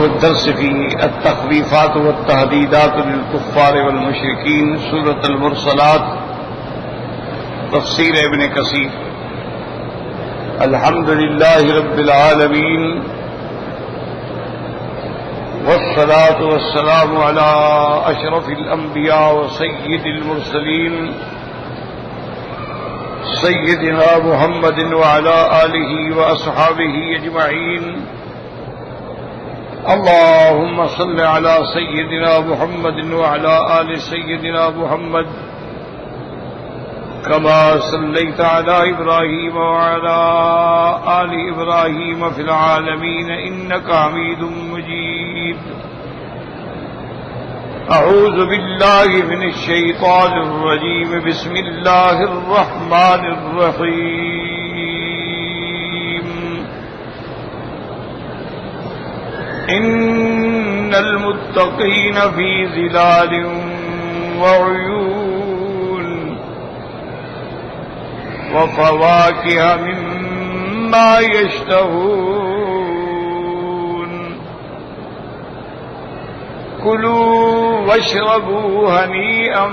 الدرس في التخويفات والتهديدات للكفار والمشركين سورة المرسلات تفسير ابن كثير. الحمد لله رب العالمين والصلاة والسلام على أشرف الأنبياء وسيد المرسلين سيدنا محمد وعلى آله وأصحابه أجمعين. اللهم صل على سيدنا محمد وعلى آل سيدنا محمد كما صليت على إبراهيم وعلى آل إبراهيم في العالمين إنك حميد مجيد. أعوذ بالله من الشيطان الرجيم. بسم الله الرحمن الرحيم. إن المتقين في ظلال وعيون وفواكه مما يشتهون. كلوا واشربوا هنيئا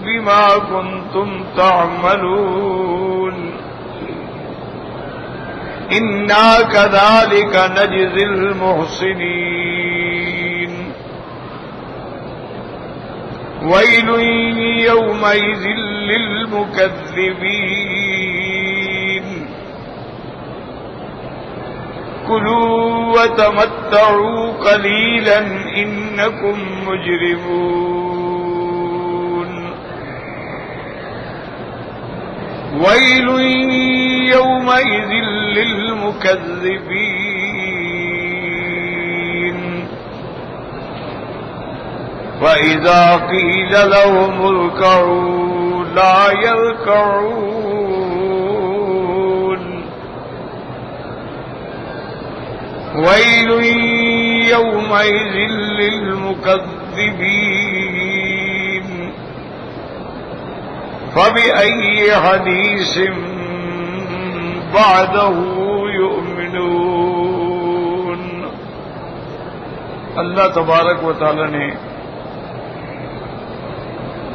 بما كنتم تعملون. إنا كذلك نجزي المحسنين. ويل يومئذ للمكذبين. كلوا وتمتعوا قليلا إنكم مجرمون. ويل يومئذ للمكذبين. وإذا قيل لهم اركعوا لا يركعون. ويل يومئذ للمكذبين. فبأي حديث بعده يؤمنون. اللہ تبارک و تعالی نے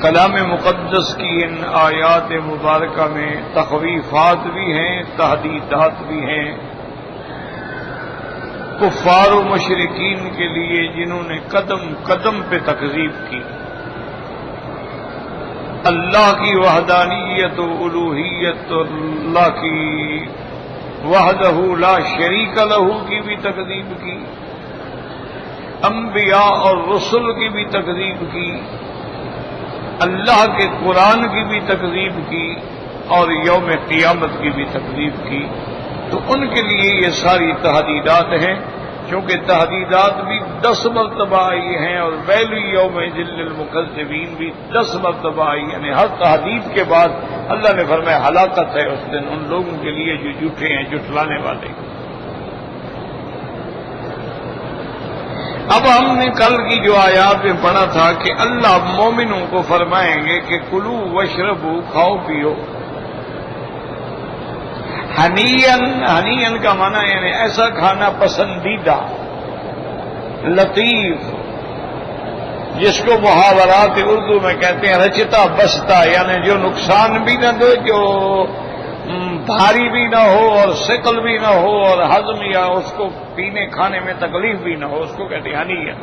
کلام مقدس کی ان آیات مبارکہ میں تخویفات بھی ہیں، تہدیدات بھی ہیں کفار و مشرکین کے لیے جنہوں نے قدم قدم پہ تکذیب کی. اللہ کی وحدانیت و الوہیت اور اللہ کی وحدہ لا شریک لہ کی بھی تکذیب کی، انبیاء اور رسل کی بھی تکذیب کی، اللہ کے قرآن کی بھی تکذیب کی اور یوم قیامت کی بھی تکذیب کی. تو ان کے لیے یہ ساری تہدیدات ہیں، چونکہ تہدیدات بھی 10 مرتبہ آئی ہیں اور ویل یوم ذل المکذبین بھی 10 مرتبہ آئی. یعنی ہر تہدید کے بعد اللہ نے فرمایا ہلاکت ہے اس دن ان لوگوں کے لیے جو جھوٹے ہیں، جھٹلانے والے. اب ہم نے کل کی جو آیات میں پڑھا تھا کہ اللہ مومنوں کو فرمائیں گے کہ کلو وشربو، کھاؤ پیو. ہنیئن، ہنیئن کا معنی یعنی ایسا کھانا پسندیدہ، لطیف، جس کو محاورات اردو میں کہتے ہیں رچتا بستا، یعنی جو نقصان بھی نہ دے، جو بھاری بھی نہ ہو اور ثقل بھی نہ ہو اور ہضم یا اس کو پینے کھانے میں تکلیف بھی نہ ہو، اس کو کہتے ہیں ہنیئن.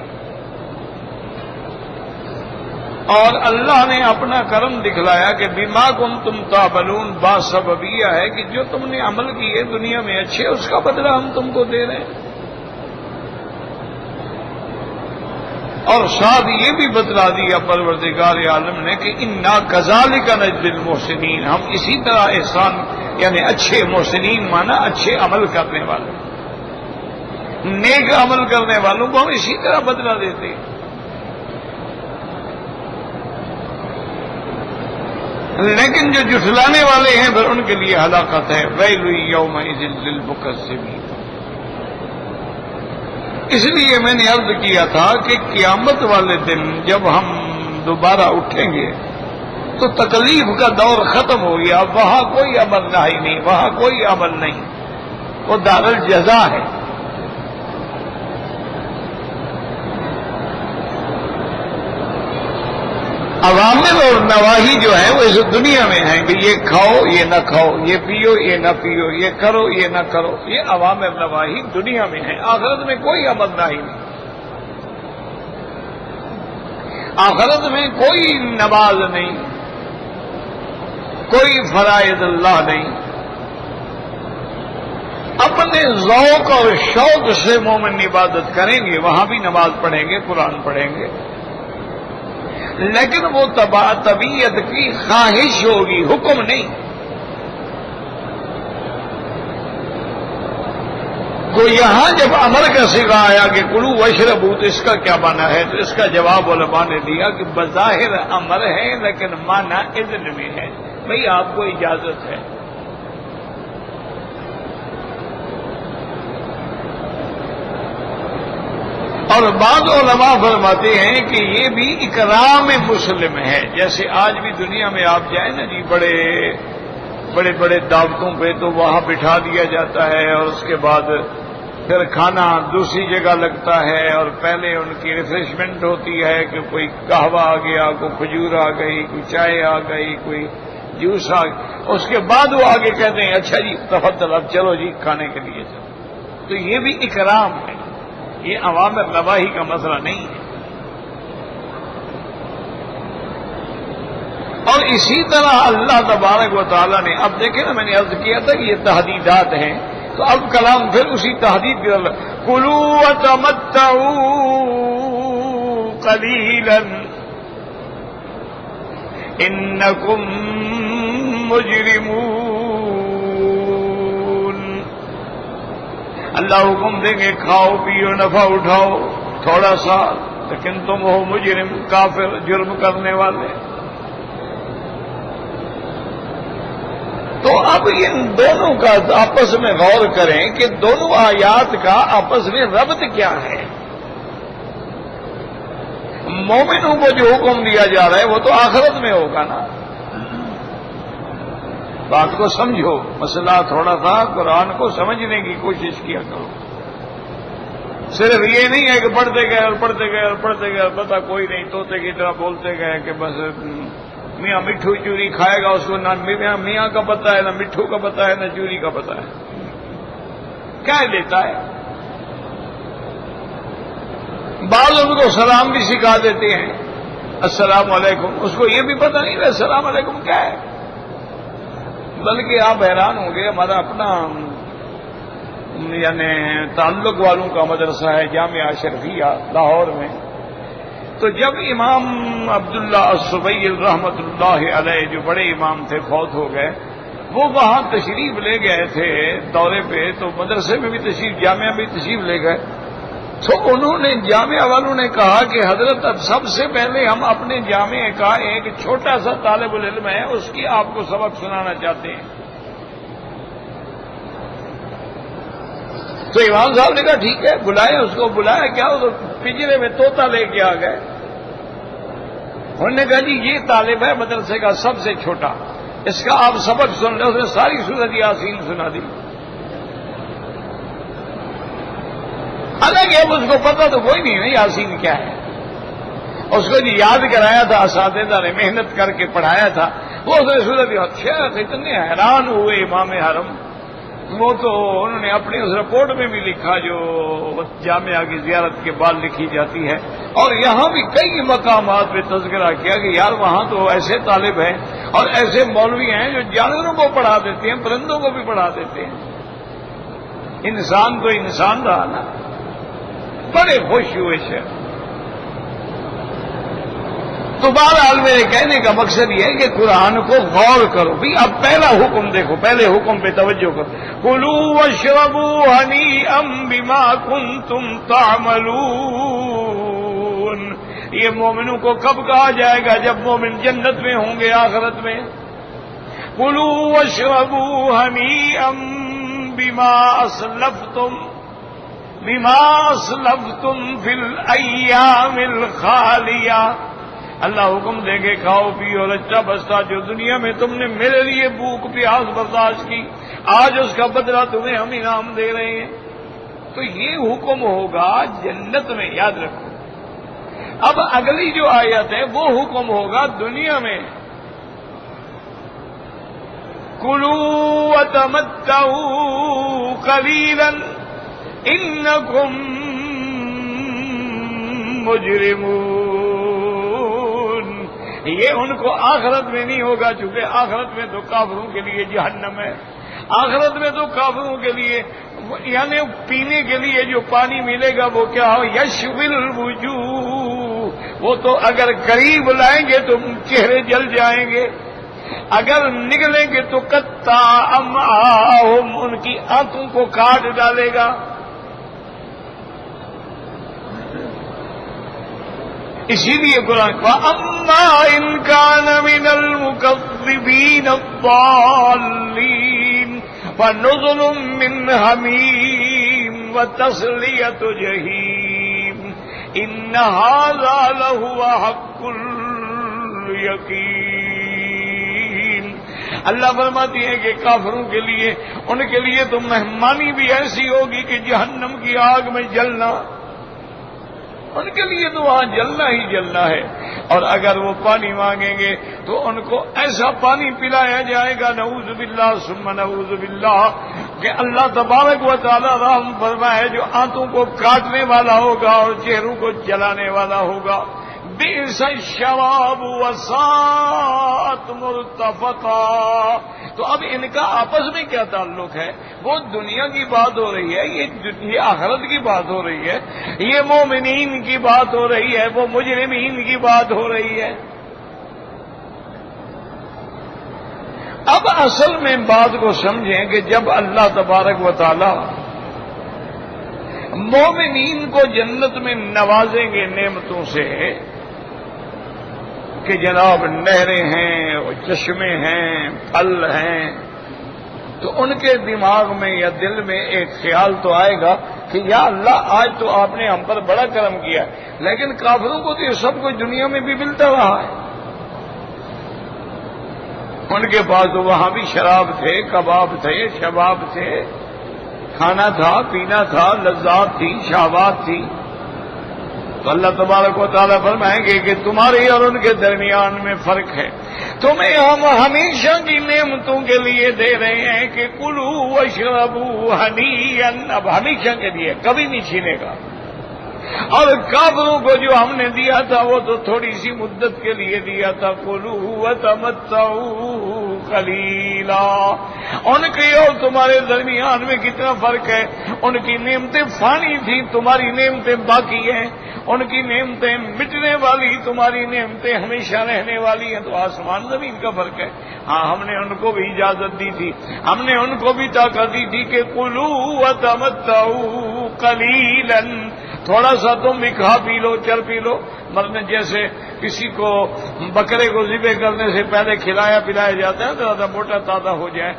اور اللہ نے اپنا کرم دکھلایا کہ بما کنتم تعملون با سببیہ ہے کہ جو تم نے عمل کیے دنیا میں اچھے، اس کا بدلہ ہم تم کو دے رہے ہیں. اور ساتھ یہ بھی بتلا دیا پروردگار عالم نے کہ انا کذالک نجزی المحسنین، ہم اسی طرح احسان یعنی اچھے محسنین مانا اچھے عمل کرنے والے، نیک عمل کرنے والوں کو ہم اسی طرح بدلہ دیتے ہیں. لیکن جو جھٹلانے والے ہیں پھر ان کے لیے ہلاکت ہے. ویل یومئذ للمکذبین. اس لیے میں نے عرض کیا تھا کہ قیامت والے دن جب ہم دوبارہ اٹھیں گے تو تکلیف کا دور ختم ہو گیا. وہاں کوئی عمل نہیں، وہاں کوئی عمل نہیں، وہ دار الجزا ہے. عوامر اور نواہی جو ہے وہ اس دنیا میں ہیں کہ یہ کھاؤ یہ نہ کھاؤ، یہ پیو یہ نہ پیو، یہ کرو یہ نہ کرو، یہ عوامر نواہی دنیا میں ہیں۔ آخرت میں کوئی امر نہی نہیں، آخرت میں کوئی نماز نہیں، کوئی فرائض اللہ نہیں۔ اپنے ذوق اور شوق سے مومن عبادت کریں گے، وہاں بھی نماز پڑھیں گے، قرآن پڑھیں گے، لیکن وہ طبیعت کی خواہش ہوگی، حکم نہیں۔ تو یہاں جب امر کا صیغہ آیا کہ کلو واشربوا، تو اس کا کیا معنی ہے؟ تو اس کا جواب علماء نے دیا کہ بظاہر امر ہے لیکن معنی اذن میں ہے، بھئی آپ کو اجازت ہے۔ اور بعض علماء فرماتے ہیں کہ یہ بھی اکرام مسلم ہے، جیسے آج بھی دنیا میں آپ جائیں نا جی بڑے بڑے دعوتوں پہ، تو وہاں بٹھا دیا جاتا ہے اور اس کے بعد پھر کھانا دوسری جگہ لگتا ہے، اور پہلے ان کی ریفریشمنٹ ہوتی ہے کہ کوئی قہوہ آ گیا، کوئی کھجور آ گئی، کوئی چائے آ گئی، کوئی جوس آ گئی، اس کے بعد وہ آگے کہتے ہیں اچھا جی تفضل اب چلو جی کھانے کے لیے چلو۔ تو یہ بھی اکرام ہے، یہ عوامر نواہی کا مسئلہ نہیں ہے۔ اور اسی طرح اللہ تبارک و تعالیٰ نے، اب دیکھیں نا میں نے عرض کیا تھا کہ یہ تحدیدات ہیں، تو اب کلام پھر اسی تحدید کی طرف، کلوا وتمتعوا قلیلا انکم مجرمون۔ اللہ حکم دیں گے کھاؤ پیو نفع اٹھاؤ تھوڑا سا، لیکن تم ہو مجرم، کافر، جرم کرنے والے۔ تو اب ان دونوں کا آپس میں غور کریں کہ دونوں آیات کا آپس میں ربط کیا ہے۔ مومنوں کو جو حکم دیا جا رہا ہے وہ تو آخرت میں ہوگا نا۔ بات کو سمجھو، مسئلہ تھوڑا سا قرآن کو سمجھنے کی کوشش کیا کرو۔ صرف یہ نہیں ہے کہ پڑھتے گئے اور پڑھتے گئے اور پڑھتے گئے اور پتہ کوئی نہیں، طوطے کی طرح بولتے گئے کہ بس میاں مٹھو چوری کھائے گا، اس کو نہ میاں کا پتہ ہے، نہ مٹھو کا پتہ ہے، نہ چوری کا پتہ ہے، کیا لیتا ہے۔ بعض ان کو سلام بھی سکھا دیتے ہیں، السلام علیکم، اس کو یہ بھی پتہ نہیں ہے السلام علیکم کیا ہے۔ بلکہ آپ حیران ہوں گے، ہمارا اپنا یعنی تعلق والوں کا مدرسہ ہے جامعہ اشرفیہ لاہور میں، تو جب امام عبداللہ الصبیل رحمۃ اللہ علیہ جو بڑے امام تھے فوت ہو گئے، وہ وہاں تشریف لے گئے تھے دورے پہ، تو مدرسے میں بھی تشریف، جامعہ بھی تشریف لے گئے، تو انہوں نے جامعہ والوں نے کہا کہ حضرت اب سب سے پہلے ہم اپنے جامعہ کا ایک چھوٹا سا طالب العلم ہے، اس کی آپ کو سبق سنانا چاہتے ہیں۔ تو امام صاحب نے کہا ٹھیک ہے، بلائے اس کو، بلایا کیا، وہ پنجرے میں طوطا لے کے آ گئے۔ انہوں نے کہا جی یہ طالب ہے مدرسے کا سب سے چھوٹا، اس کا آپ سبق سن لیں۔ اس نے ساری سورۃ یاسین سنا دی۔ حالانکہ اب اس کو پتا تو کوئی نہیں یاسین کیا ہے، اس کو جی یاد کرایا تھا، اساتذہ نے محنت کر کے پڑھایا تھا، وہ اس نے سورۃ یاسین، اتنے حیران ہوئے امام حرم، وہ تو انہوں نے اپنی اس رپورٹ میں بھی لکھا جو جامعہ کی زیارت کے بعد لکھی جاتی ہے، اور یہاں بھی کئی مقامات پہ تذکرہ کیا کہ یار وہاں تو ایسے طالب ہیں اور ایسے مولوی ہیں جو جانوروں کو پڑھا دیتے ہیں، پرندوں کو بھی پڑھا دیتے ہیں۔ انسان تو انسان رہا نا، بڑے خوش ہوئے شیخ۔ تو بہرحال میرے کہنے کا مقصد یہ ہے کہ قرآن کو غور کرو۔ بھی اب پہلا حکم دیکھو، پہلے حکم پہ توجہ کرو، کلوا واشربوا ہنیئا بما کنتم تعملون۔ یہ مومنوں کو کب کہا جائے گا؟ جب مومن جنت میں ہوں گے، آخرت میں۔ کلوا واشربوا ہنیئا بما اسلفتم فی الایام الخالیہ۔ اللہ حکم دیں گے کھاؤ پیو لچا بستا جو دنیا میں تم نے میرے لیے بھوک پیاس برداشت کی، آج اس کا بدلہ تمہیں ہم انعام دے رہے ہیں۔ تو یہ حکم ہوگا جنت میں، یاد رکھو۔ اب اگلی جو آیت ہے وہ حکم ہوگا دنیا میں، کلوا وتمتعوا قلیلا انکم مجرمون۔ یہ ان کو آخرت میں نہیں ہوگا، چونکہ آخرت میں تو کافروں کے لیے جہنم ہے، آخرت میں تو کافروں کے لیے یعنی پینے کے لیے جو پانی ملے گا وہ کیا ہو، یشوی الوجوہ، وہ تو اگر قریب لائیں گے تو چہرے جل جائیں گے، اگر نکلیں گے تو قطع امعاہم، ان کی آنتوں کو کاٹ ڈالے گا۔ اسی لیے قرآن کو اما ان کان من المکذبین الضالین فنزل من حمیم وتصلیۃ جحیم ان ھذا لہو حق الیقین۔ اللہ فرماتی ہے کہ کافروں کے لیے، ان کے لیے تو مہمانی بھی ایسی ہوگی کہ جہنم کی آگ میں جلنا، ان کے لیے تو وہاں جلنا ہی جلنا ہے۔ اور اگر وہ پانی مانگیں گے تو ان کو ایسا پانی پلایا جائے گا، نعوذ باللہ ثم نعوذ باللہ، کہ اللہ تبارک و تعالی رحم فرمائے، جو آنتوں کو کاٹنے والا ہوگا اور چہروں کو جلانے والا ہوگا۔ بئس الشراب وساءت مرتفقا۔ تو اب ان کا آپس میں کیا تعلق ہے؟ وہ دنیا کی بات ہو رہی ہے، یہ آخرت کی بات ہو رہی ہے، یہ مومنین کی بات ہو رہی ہے، وہ مجرمین کی بات ہو رہی ہے۔ اب اصل میں بات کو سمجھیں کہ جب اللہ تبارک و تعالی مومنین کو جنت میں نوازیں گے نعمتوں سے کہ جناب نہریں ہیں، چشمے ہیں، پھل ہیں، تو ان کے دماغ میں یا دل میں ایک خیال تو آئے گا کہ یا اللہ آج تو آپ نے ہم پر بڑا کرم کیا، لیکن کافروں کو تو یہ سب کچھ دنیا میں بھی ملتا رہا ہے۔ ان کے پاس تو وہاں بھی شراب تھے، کباب تھے، شباب تھے، کھانا تھا، پینا تھا، لذات تھی، شہوات تھی۔ تو اللہ تبارک و تعالیٰ فرمائیں گے کہ تمہاری اور ان کے درمیان میں فرق ہے، تمہیں ہم ہمیشہ کی نعمتوں کے لیے دے رہے ہیں کہ کلوا واشربوا ہنیئا، اب ہمیشہ کے لیے، کبھی نہیں چھینے گا۔ اور کافروں کو جو ہم نے دیا تھا وہ تو تھوڑی سی مدت کے لیے دیا تھا، کلوا وتمتعوا قلیلا۔ ان کے اور تمہارے درمیان میں کتنا فرق ہے، ان کی نعمتیں فانی تھیں، تمہاری نعمتیں باقی ہیں، ان کی نعمتیں مٹنے والی، تمہاری نعمتیں ہمیشہ رہنے والی ہیں، تو آسمان زمین کا فرق ہے۔ ہاں ہم نے ان کو بھی اجازت دی تھی، ہم نے ان کو بھی طاقت دی تھی کہ کلوا وتمتعوا قلیلا، تھوڑا سا تم بھی کھا پی لو، چل پی لو، مرنے جیسے کسی کو بکرے کو ذبح کرنے سے پہلے کھلایا پلایا جاتا ہے، زیادہ موٹا تازہ ہو جائے،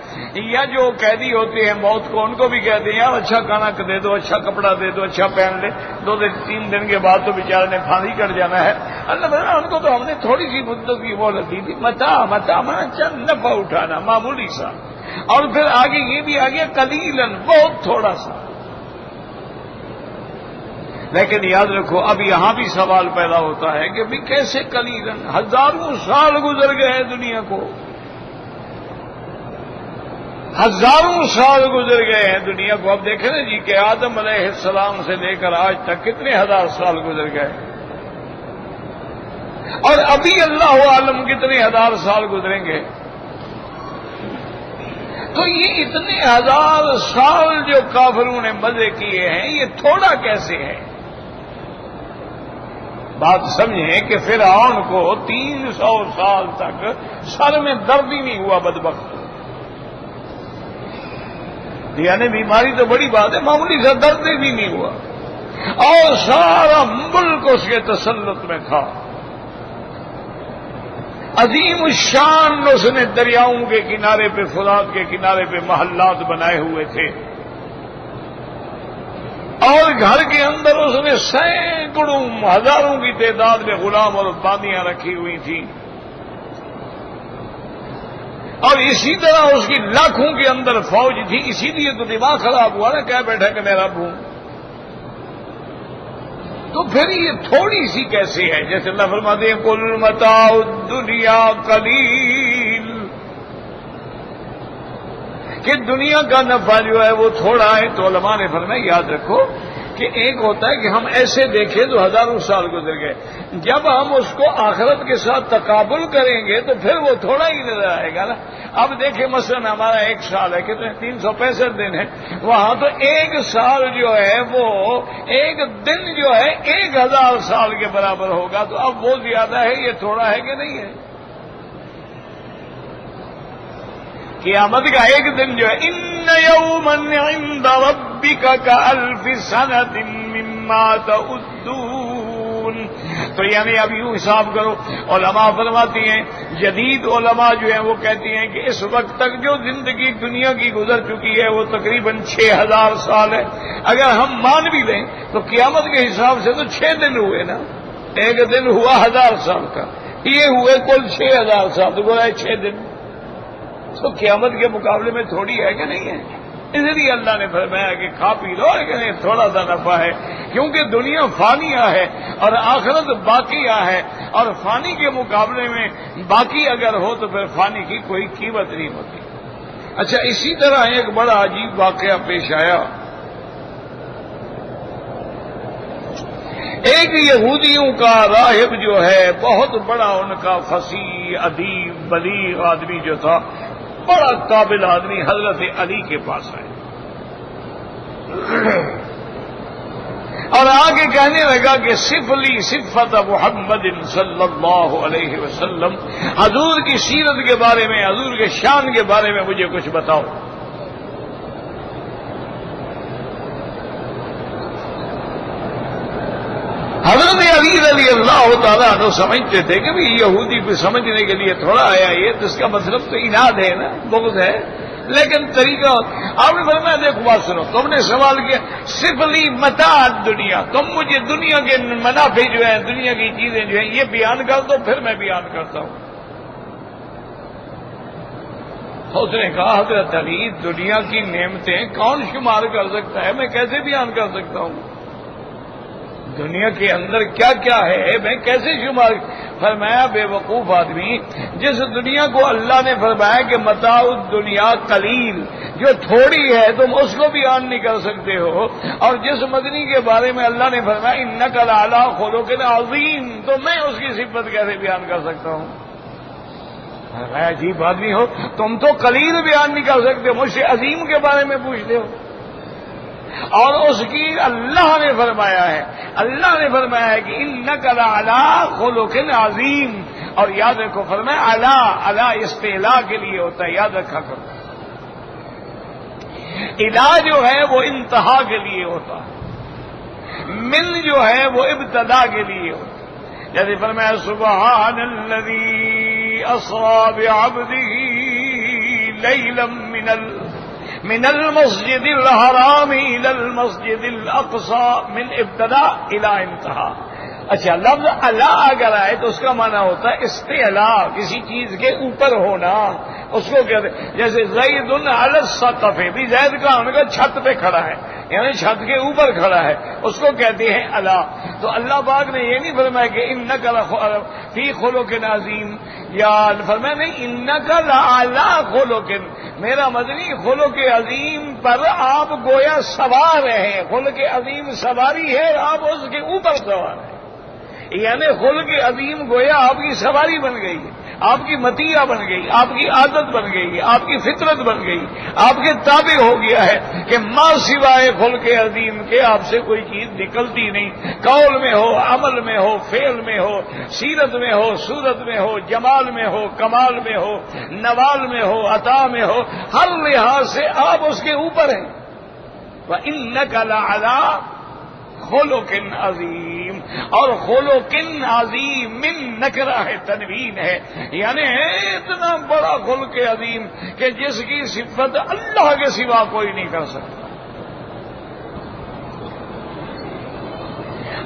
یا جو قیدی ہوتے ہیں موت کو، ان کو بھی کہتے ہیں یار اچھا کھانا دے دو، اچھا کپڑا دے دو، اچھا پہن لے، 2-3 دن کے بعد تو بیچارے نے پھانسی کٹ جانا ہے۔ اللہ تعالیٰ ان کو تو ہم نے تھوڑی سی مدت کی مہلت دی تھی، متا چند نفع اٹھانا معمولی سا، اور پھر آگے یہ بھی آ گیا قلیلاً، بہت تھوڑا سا۔ لیکن یاد رکھو اب یہاں بھی سوال پیدا ہوتا ہے کہ بھی کیسے قلیلاً، ہزاروں سال گزر گئے دنیا کو، ہزاروں سال گزر گئے ہیں دنیا کو۔ اب دیکھیں نا جی کہ آدم علیہ السلام سے لے کر آج تک کتنے ہزار سال گزر گئے، اور ابھی اللہ عالم کتنے ہزار سال گزریں گے۔ تو یہ اتنے ہزار سال جو کافروں نے مزے کیے ہیں، یہ تھوڑا کیسے ہے؟ بات سمجھیں کہ فرعون کو 300 سال تک سر میں درد ہی نہیں ہوا، بدبخت، یعنی بیماری تو بڑی بات ہے، معمولی سا درد بھی نہیں ہوا، اور سارا ملک اس کے تسلط میں تھا۔ عظیم الشان اس نے دریاؤں کے کنارے پہ، فرات کے کنارے پہ محلات بنائے ہوئے تھے، اور گھر کے اندر اس نے سینکڑوں ہزاروں کی تعداد میں غلام اور باندیاں رکھی ہوئی تھیں، اور اسی طرح اس کی لاکھوں کے اندر فوج تھی۔ اسی لیے تو دماغ خراب ہوا نا، کہہ بیٹھا کہ میں رب ہوں۔ تو پھر یہ تھوڑی سی کیسے ہے؟ جیسے اللہ فرماتے ہیں کل متاع الدنیا قلیل، کہ دنیا کا نفع جو ہے وہ تھوڑا ہے. تو علماء نے فرمایا یاد رکھو کہ ایک ہوتا ہے کہ ہم ایسے دیکھیں تو ہزاروں سال گزر گئے، جب ہم اس کو آخرت کے ساتھ تقابل کریں گے تو پھر وہ تھوڑا ہی نظر آئے گا نا. اب دیکھیں مثلا ہمارا ایک سال ہے کتنے 365 دن ہے، وہاں تو ایک سال جو ہے وہ ایک دن جو ہے 1000 سال کے برابر ہوگا. تو اب وہ زیادہ ہے یہ تھوڑا ہے کہ نہیں ہے؟ قیامت کا ایک دن جو ہے ان یوما عند ربک کالف سنۃ مما تعدون. تو یعنی اب یوں حساب کرو، علماء فرماتی ہیں، جدید علماء جو ہیں وہ کہتی ہیں کہ اس وقت تک جو زندگی دنیا کی گزر چکی ہے وہ تقریباً 6000 سال ہے. اگر ہم مان بھی لیں تو قیامت کے حساب سے تو 6 دن ہوئے نا، ایک دن ہوا 1000 سال کا، یہ ہوئے کل 6000 سال، تو گویا 6 دن تو قیامت کے مقابلے میں تھوڑی ہے کہ نہیں ہے؟ اس لیے اللہ نے فرمایا کہ کھا پی لو لیکن تھوڑا سا نفع ہے، کیونکہ دنیا فانیہ ہے اور آخرت باقیہ ہے، اور فانی کے مقابلے میں باقی اگر ہو تو پھر فانی کی کوئی قیمت نہیں ہوتی. اچھا، اسی طرح ایک بڑا عجیب واقعہ پیش آیا. ایک یہودیوں کا راہب جو ہے، بہت بڑا ان کا فصیح ادیب بلیغ آدمی جو تھا، بڑا قابل آدمی، حضرت علی کے پاس آئے اور آگے کہنے لگا کہ صفلی صفت محمد صلی اللہ علیہ وسلم، حضور کی سیرت کے بارے میں، حضور کے شان کے بارے میں مجھے کچھ بتاؤ. حضرت علی رضی اللہ تعالیٰ عنہ سمجھتے تھے کہ یہودی کو سمجھنے کے لیے تھوڑا آیا یہ تو اس کا مطلب تو اناد ہے نا، بغض ہے، لیکن طریقہ آپ نے فرمایا دیکھو بات سنو، تم نے سوال کیا صفلی متاع دنیا، تم مجھے دنیا کے منافع جو ہیں، دنیا کی چیزیں جو ہیں یہ بیان کر دو، پھر میں بیان کرتا ہوں. اس نے کہا حضرت علی دنیا کی نعمتیں کون شمار کر سکتا ہے، میں کیسے بیان کر سکتا ہوں؟ دنیا کے اندر کیا کیا ہے میں کیسے شمار؟ فرمایا بے وقوف آدمی، جس دنیا کو اللہ نے فرمایا کہ متاع الدنیا قلیل، جو تھوڑی ہے تم اس کو بیان نہیں کر سکتے ہو، اور جس مدنی کے بارے میں اللہ نے فرمایا انک لعلی خلق عظیم، تو میں اس کی صفت کیسے بیان کر سکتا ہوں؟ عجیب آدمی ہو تم، تو قلیل بیان نہیں کر سکتے، مجھ سے عظیم کے بارے میں پوچھتے ہو. اور اس کی اللہ نے فرمایا ہے، اللہ نے فرمایا ہے کہ انک لعلی خلق عظیم. اور یاد رکھو فرمایا اعلیٰ استعلاء کے لیے ہوتا ہے، یاد رکھا کرو. الا جو ہے وہ انتہا کے لیے ہوتا ہے، من جو ہے وہ ابتدا کے لیے ہوتا ہے. جیسے فرمایا سبحان الذی اسری بعبدہ لیلا من المسجد الحرام الى المسجد الاقصى من ابتدا الى انتہا. اچھا، لفظ اعلیٰ اگر آئے تو اس کا معنی ہوتا ہے استعلاء، کسی چیز کے اوپر ہونا، اس کو کہتے ہیں. جیسے زید علی السقف، بھی زید کا ان کا چھت پہ کھڑا ہے، یعنی چھت کے اوپر کھڑا ہے، اس کو کہتے ہیں اعلیٰ. تو اللہ پاک نے یہ نہیں فرمایا کہ انک فی خلق عظیم، یا فرمایا نہیں انک لعلی خلق، میرا مدنی خلق عظیم پر آپ گویا سوار ہیں، خلق عظیم سواری ہے، آپ اس کے اوپر سوار ہیں. یعنی خلق عظیم گویا آپ کی سواری بن گئی، آپ کی متیہ بن گئی، آپ کی عادت بن گئی، آپ کی فطرت بن گئی، آپ کے تابع ہو گیا ہے کہ ما سوائے خلق عظیم کے آپ سے کوئی چیز نکلتی نہیں. قول میں ہو، عمل میں ہو، فعل میں ہو، سیرت میں ہو، صورت میں ہو، جمال میں ہو، کمال میں ہو، نوال میں ہو، عطا میں ہو، ہر لحاظ سے آپ اس کے اوپر ہیں. وَإِنَّكَ لَعَلَىٰ خلق عظیم، اور خلق عظیم من نکرہ ہے، تنوین ہے، یعنی اتنا بڑا خلق عظیم کہ جس کی صفت اللہ کے سوا کوئی نہیں کر سکتا.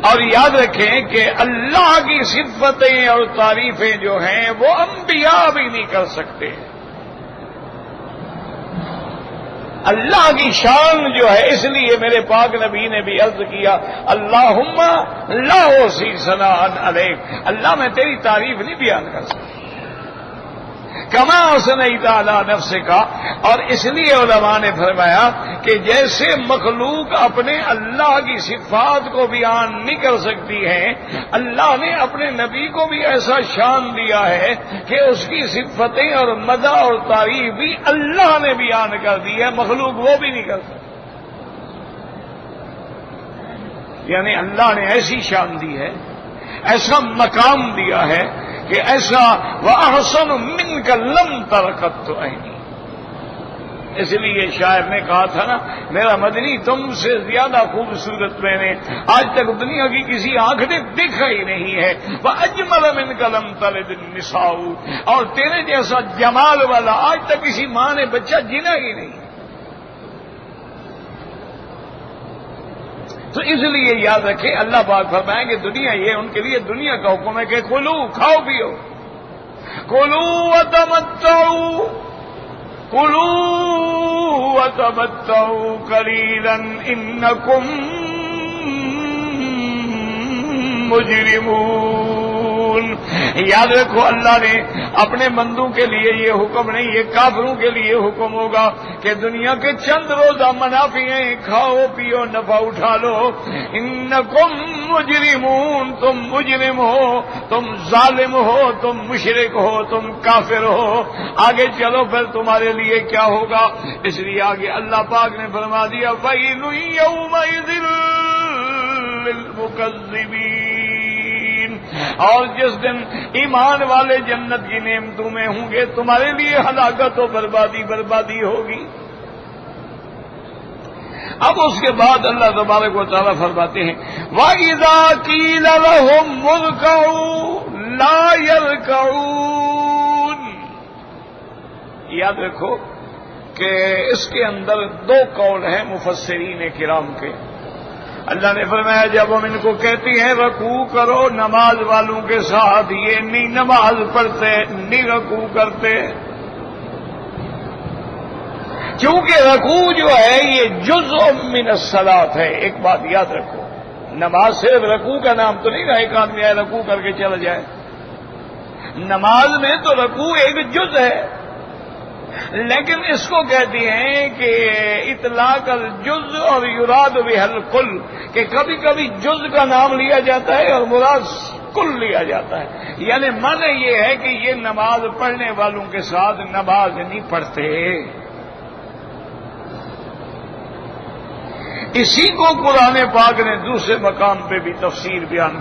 اور یاد رکھیں کہ اللہ کی صفتیں اور تعریفیں جو ہیں وہ انبیاء بھی نہیں کر سکتے. اللہ کی شان جو ہے، اس لیے میرے پاک نبی نے بھی عرض کیا اللہم لا احصی ثناء علیک، اللہ میں تیری تعریف نہیں بیان کر سکتا کما اثنیت علی نفسک، اور اس لیے علماء نے فرمایا کہ جیسے مخلوق اپنے اللہ کی صفات کو بیان نہیں کر سکتی ہے، اللہ نے اپنے نبی کو بھی ایسا شان دیا ہے کہ اس کی صفتیں اور مدح اور تعریف بھی اللہ نے بیان کر دی ہے، مخلوق وہ بھی نہیں کر سکتا۔ یعنی اللہ نے ایسی شان دی ہے، ایسا مقام دیا ہے کہ ایسا وَأَحْسَنُ مِنْكَ لَمْ تَرَكَتْ عَيْنِي، اس لیے شاعر نے کہا تھا نا، میرا مدنی تم سے زیادہ خوبصورت میں نے آج تک دنیا کی کسی آنکھ نے دیکھا ہی نہیں ہے، وَأَجْمَلَ مِنْكَ لَمْ تَلِدِ النِّسَاءُ، اور تیرے جیسا جمال والا آج تک کسی ماں نے بچہ جنا ہی نہیں۔ تو اس لیے یاد رکھیں، اللہ پاک فرمائیں کہ دنیا یہ ان کے لیے دنیا کا حکم ہے کہ کلو، کھاؤ پیو، کلو وتمتعوا، کلو وتمتعوا قلیلا انکم مجرمون۔ یاد رکھو، اللہ نے اپنے بندوں کے لیے یہ حکم نہیں، یہ کافروں کے لیے حکم ہوگا کہ دنیا کے چند روزہ منافع ہیں، کھاؤ پیو، نفع اٹھا لو۔ انکم مجرمون، تم مجرم ہو، تم ظالم ہو، تم مشرک ہو، تم کافر ہو۔ آگے چلو پھر تمہارے لیے کیا ہوگا، اس لیے آگے اللہ پاک نے فرما دیا وَيْلٌ يَوْمَئِذٍ لِّلْمُكَذِّبِينَ، اور جس دن ایمان والے جنت کی نعمتوں میں ہوں گے تمہارے لیے ہلاکت و بربادی بربادی ہوگی۔ اب اس کے بعد اللہ تبارک و تعالیٰ فرماتے ہیں وَإِذَا قِيلَ لَهُمْ ارْكَعُوا لَا يَرْكَعُونَ۔ یاد رکھو کہ اس کے اندر دو قول ہیں مفسرین کرام کے۔ اللہ نے فرمایا جب ہم ان کو کہتی ہیں رکوع کرو نماز والوں کے ساتھ، یہ نہیں نماز پڑھتے، نہیں رکوع کرتے، کیونکہ رکوع جو ہے یہ جزء من الصلاۃ ہے۔ ایک بات یاد رکھو، نماز صرف رکوع کا نام تو نہیں رہا ایک آدمی آئے رکوع کر کے چلا جائے، نماز میں تو رکوع ایک جز ہے، لیکن اس کو کہتے ہیں کہ اطلاق الجز اور یراد بہ الکل، کہ کبھی کبھی جز کا نام لیا جاتا ہے اور مراد کل لیا جاتا ہے، یعنی معنی یہ ہے کہ یہ نماز پڑھنے والوں کے ساتھ نماز نہیں پڑھتے۔ اسی کو قرآن پاک نے دوسرے مقام پہ بھی تفسیر بیان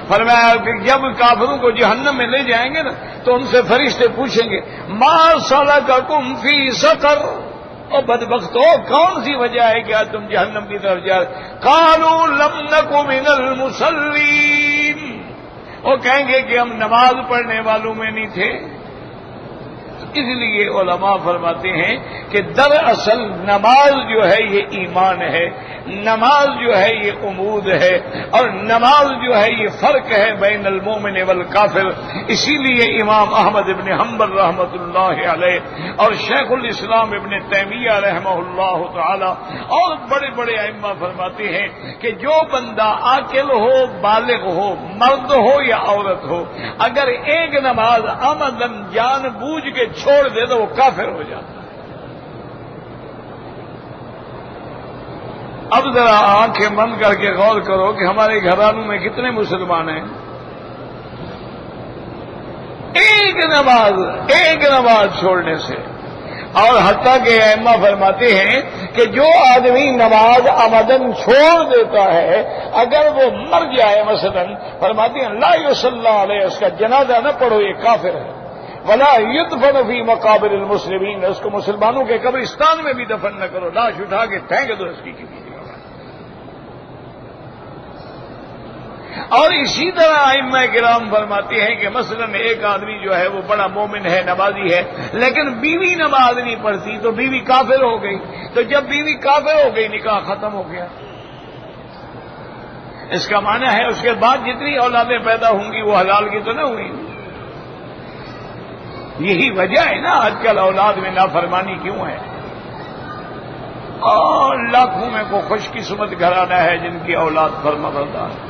فرمایا کہ جب کافروں کو جہنم میں لے جائیں گے نا تو ان سے فرشتے پوچھیں گے ما سلککم فی سقر، اور بدبختو کون سی وجہ ہے کہ آج تم جہنم کی طرف جا رہے؟ قالوا لم نک من المصلین، وہ کہیں گے کہ ہم نماز پڑھنے والوں میں نہیں تھے۔ اس لیے علماء فرماتے ہیں کہ دراصل نماز جو ہے یہ ایمان ہے، نماز جو ہے یہ عمود ہے، اور نماز جو ہے یہ فرق ہے بین المومن والکافر۔ اسی لیے امام احمد ابن حنبل رحمۃ اللہ علیہ اور شیخ الاسلام ابن تیمیہ رحمہ اللہ تعالی اور بڑے بڑے ائمہ فرماتے ہیں کہ جو بندہ عاقل ہو، بالغ ہو، مرد ہو یا عورت ہو، اگر ایک نماز عمدن جان بوجھ کے چھوڑ دے تو وہ کافر ہو جاتا ہے۔ اب ذرا آنکھیں بند کر کے غور کرو کہ ہمارے گھرانوں میں کتنے مسلمان ہیں۔ ایک نماز چھوڑنے سے، اور حتیٰ کہ ائمہ فرماتے ہیں کہ جو آدمی نماز عمدن چھوڑ دیتا ہے اگر وہ مر جائے مثلا، فرماتے ہیں لا یصلی علیہ، اس کا جنازہ نہ پڑھو، یہ کافر ہے۔ ولا یدفن فی مقابر المسلمین، اس کو مسلمانوں کے قبرستان میں بھی دفن نہ کرو، لاش اٹھا کے پھینک دو اس کی کسی جگہ۔ اور اسی طرح ائمہ کرام فرماتے ہیں کہ مثلا ایک آدمی جو ہے وہ بڑا مومن ہے، نمازی ہے، لیکن بیوی نماز نہیں پڑھتی تو بیوی کافر ہو گئی، تو جب بیوی کافر ہو گئی نکاح ختم ہو گیا۔ اس کا معنی ہے اس کے بعد جتنی اولادیں پیدا ہوں گی وہ حلال کی تو نہ ہوئی۔ یہی وجہ ہے نا آج کل اولاد میں نافرمانی کیوں ہے۔ اور لاکھوں میں کو خوش قسمت گھرانہ ہے جن کی اولاد فرمانبردار ہے۔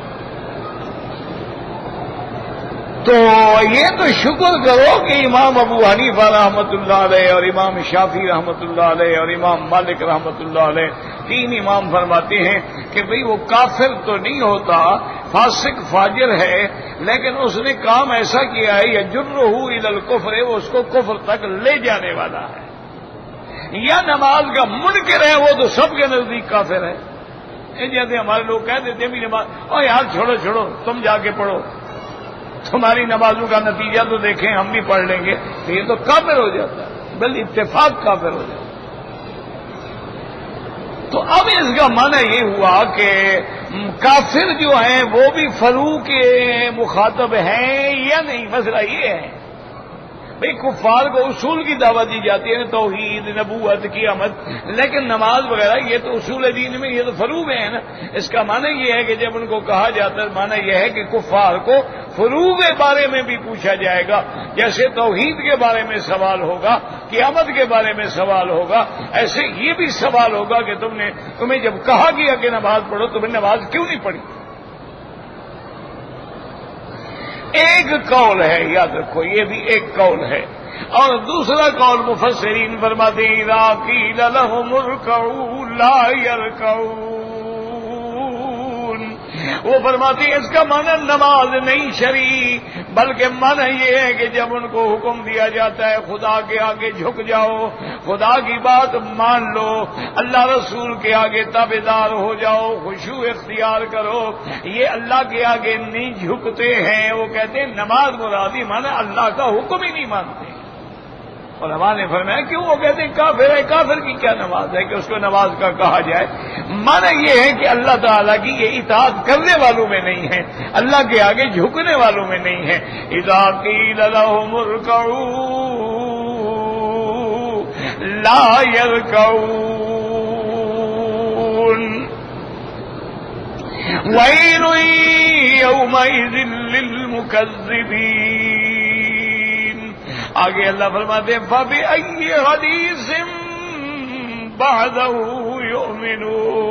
تو یہ تو شکر کرو کہ امام ابو حنیفہ رحمۃ اللہ علیہ اور امام شافعی رحمۃ اللہ علیہ اور امام مالک رحمۃ اللہ علیہ تین امام فرماتے ہیں کہ بھئی وہ کافر تو نہیں ہوتا، فاسق فاجر ہے، لیکن اس نے کام ایسا کیا ہے یجرہ الی الکفر، وہ اس کو کفر تک لے جانے والا ہے، یا نماز کا منکر ہے، وہ تو سب کے نزدیک کافر ہے۔ جیسے ہمارے لوگ کہہ دیتے ہیں بھی نماز، او یار چھوڑو تم جا کے پڑھو، تمہاری نمازوں کا نتیجہ تو دیکھیں ہم بھی پڑھ لیں گے، تو یہ تو کافر ہو جاتا ہے، بل اتفاق کافر ہو جاتا ہے۔ تو اب اس کا معنی یہ ہوا کہ کافر جو ہیں وہ بھی فروع کے مخاطب ہیں یا نہیں، مسئلہ یہ ہے۔ بھئی کفار کو اصول کی دعوت دی جاتی ہے، توحید، نبوت، قیامت، لیکن نماز وغیرہ یہ تو اصول دین میں، یہ تو فروع میں ہے نا۔ اس کا معنی یہ ہے کہ جب ان کو کہا جاتا ہے، معنی یہ ہے کہ کفار کو فروع کے بارے میں بھی پوچھا جائے گا، جیسے توحید کے بارے میں سوال ہوگا، قیامت کے بارے میں سوال ہوگا، ایسے یہ بھی سوال ہوگا کہ تمہیں جب کہا گیا کہ نماز پڑھو، تمہیں نماز کیوں نہیں پڑھی؟ ایک قول ہے، یاد رکھو، یہ بھی ایک قول ہے، اور دوسرا قول مفسرین فرماتے ہیں اذا قیل لهم ارکعوا لا یرکعون، وہ فرماتے ہیں اس کا معنی نماز نہیں شرعی، بلکہ معنی یہ ہے کہ جب ان کو حکم دیا جاتا ہے خدا کے آگے جھک جاؤ، خدا کی بات مان لو، اللہ رسول کے آگے تابعدار ہو جاؤ، خشوع اختیار کرو، یہ اللہ کے آگے نہیں جھکتے ہیں، وہ کہتے ہیں نماز مرادی معنی اللہ کا حکم ہی نہیں مانتے۔ اور ہمارے فرمایا کیوں؟ وہ کہتے ہیں کافر ہے، کافر کی کیا نماز ہے کہ اس کو نماز کا کہا جائے؟ معنی یہ ہے کہ اللہ تعالیٰ کی یہ اطاعت کرنے والوں میں نہیں ہے، اللہ کے آگے جھکنے والوں میں نہیں ہے۔ اذا قیل لهم ارکعوا لا یرکعون ویل یومئذ للمکذبین۔ آگے اللہ فرماتے ہیں فَبِأَيِّ حَدِيثٍ بَعْدَهُ يُؤْمِنُونَ۔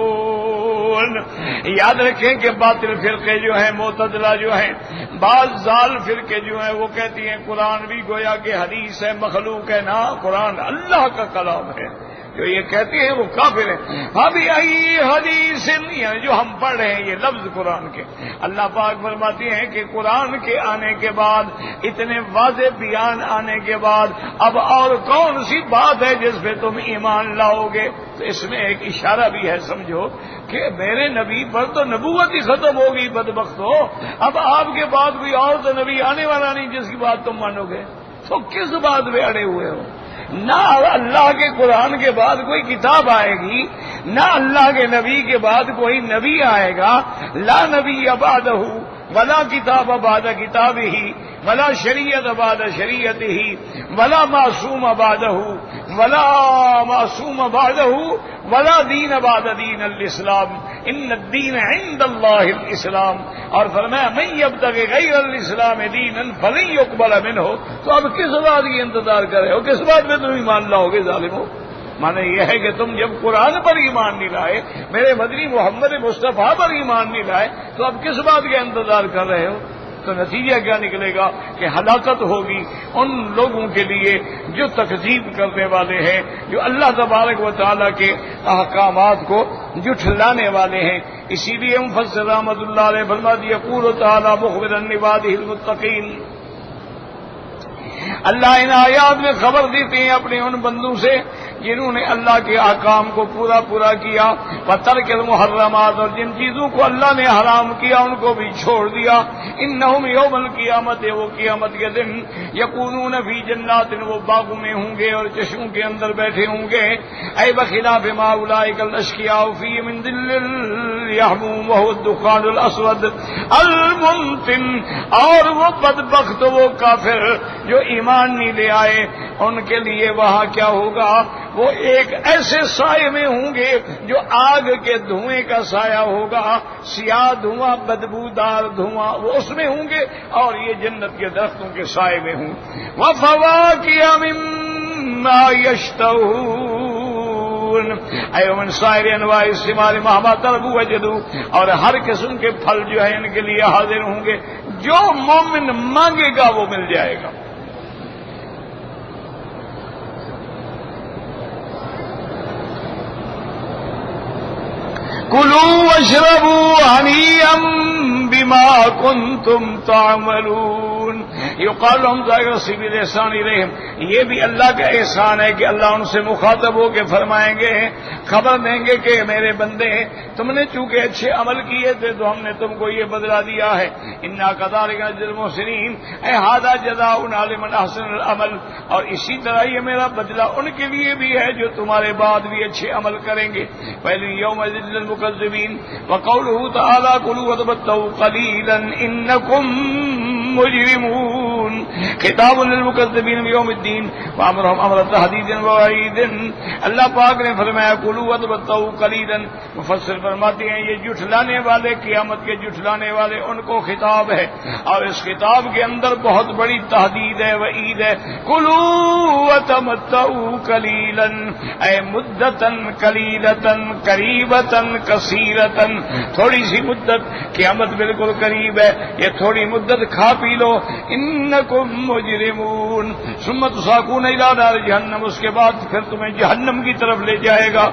یاد رکھیں کہ باطل فرقے جو ہیں، معتزلہ جو ہیں، بعض ضال فرقے جو ہیں، وہ کہتی ہیں قرآن بھی گویا کہ حدیث ہے، مخلوق ہے، نہ قرآن اللہ کا کلام ہے۔ جو یہ کہتے ہیں وہ کافر ہیں۔ فَبِأَيِّ حَدِيثٍ، یعنی جو ہم پڑھ رہے ہیں یہ لفظ قرآن کے، اللہ پاک فرماتے ہیں کہ قرآن کے آنے کے بعد، اتنے واضح بیان آنے کے بعد اب اور کون سی بات ہے جس پہ تم ایمان لاؤ گے؟ تو اس میں ایک اشارہ بھی ہے، سمجھو کہ میرے نبی پر تو نبوت ہی ختم ہوگی، بدبخت ہو، اب آپ کے بعد کوئی اور تو نبی آنے والا نہیں جس کی بات تم مانو گے، تو کس بات میں اڑے ہوئے ہو؟ نہ اللہ کے قرآن کے بعد کوئی کتاب آئے گی، نہ اللہ کے نبی کے بعد کوئی نبی آئے گا، لا نبی بعدہ ولا کتاب بعد کتابہ ولا شریعت بعد شریعتہ ولا معصوم بعدہ ولا معصوم بعدہ ولا دین بعد دین الاسلام ان الدین عند اللہ الاسلام۔ اور فرمایا من یبتغی غیر الاسلام دینا فلن یقبل منہ۔ تو اب کس بات کی انتظار کر رہے ہو؟ کس بات میں تم ایمان لاؤ گے ظالمو؟ معنی یہ ہے کہ تم جب قرآن پر ایمان نہیں لائے، میرے مدنی محمد مصطفیٰ پر ایمان نہیں لائے، تو اب کس بات کا انتظار کر رہے ہو؟ تو نتیجہ کیا نکلے گا کہ ہلاکت ہوگی ان لوگوں کے لیے جو تکذیب کرنے والے ہیں، جو اللہ تبارک و تعالیٰ کے احکامات کو جھٹلانے والے ہیں۔ اسی لیے مفسر رحمۃ اللہ علیہ فرماتے ہیں یقول تعالیٰ مخبرا عبادہ المتقین، اللہ ان آیات میں خبر دیتے ہیں اپنے ان بندوں سے جنہوں نے اللہ کے احکام کو پورا کیا، وترک المحرمات، اور جن چیزوں کو اللہ نے حرام کیا ان کو بھی چھوڑ دیا۔ انہم یوم القیامت، وہ قیامت کے دن یکونون فی جنات، وہ باغوں میں ہوں گے اور چشموں کے اندر بیٹھے ہوں گے، اے بخلاف ما اولئک الاشقیاء فی من ظل یحموم وهو الدخان الاسود المنتن، اور وہ بدبخت، وہ کافر جو ایمان نہیں لے آئے، ان کے لیے وہاں کیا ہوگا؟ وہ ایک ایسے سائے میں ہوں گے جو آگ کے دھوئیں کا سایہ ہوگا، سیاہ دھواں، بدبودار دھواں، وہ اس میں ہوں گے، اور یہ جنت کے درختوں کے سائے میں ہوں۔ وَفَوَاكِهَ مِمَّا يَشْتَهُونَ، اے من سائر انواع الثمار مہما طلبوا وجدوا، اور ہر قسم کے پھل جو ہے ان کے لیے حاضر ہوں گے، جو مومن مانگے گا وہ مل جائے گا۔ کلوا واشربوا ہنیئا بما کنتم تعملون۔ یقال لهم ذلك نصیب الاحسان الیہم، یہ بھی اللہ کا احسان ہے کہ اللہ ان سے مخاطب ہو کے فرمائیں گے، خبر دیں گے کہ میرے بندے تم نے چونکہ اچھے عمل کیے تھے تو ہم نے تم کو یہ بدلہ دیا ہے، انا کذالک نجزی المحسنین، اے ھذا جزاء لمن احسن العمل، اور اسی طرح یہ میرا بدلہ ان کے لیے بھی ہے جو تمہارے بعد بھی اچھے عمل کریں گے۔ پہلے یوم للمکذبین، وقوله تعالی کلوا وتمتعوا قلیلا انکم مجرمون، خطاب للمکذبین بیوم الدین وامرهم امر تحدید ووعید۔ اللہ پاک نے فرمایا کلوا وتمتعوا قلیلا، مفسر فرماتے ہیں یہ جھٹلانے والے، قیامت کے جھٹلانے والے ان کو خطاب ہے، اور اس خطاب کے اندر بہت بڑی تحدید ہے، وعید ہے۔ کلوا وتمتعوا قلیلا، اے مدتا قلیلتا قریبتا کثیرتا، تھوڑی سی مدت، قیامت بالکل قریب ہے، یہ تھوڑی مدت کھا پی لو، انکم مجرمون، ثم تساقون الی نار جہنم، اس کے بعد پھر تمہیں جہنم کی طرف لے جائے گا۔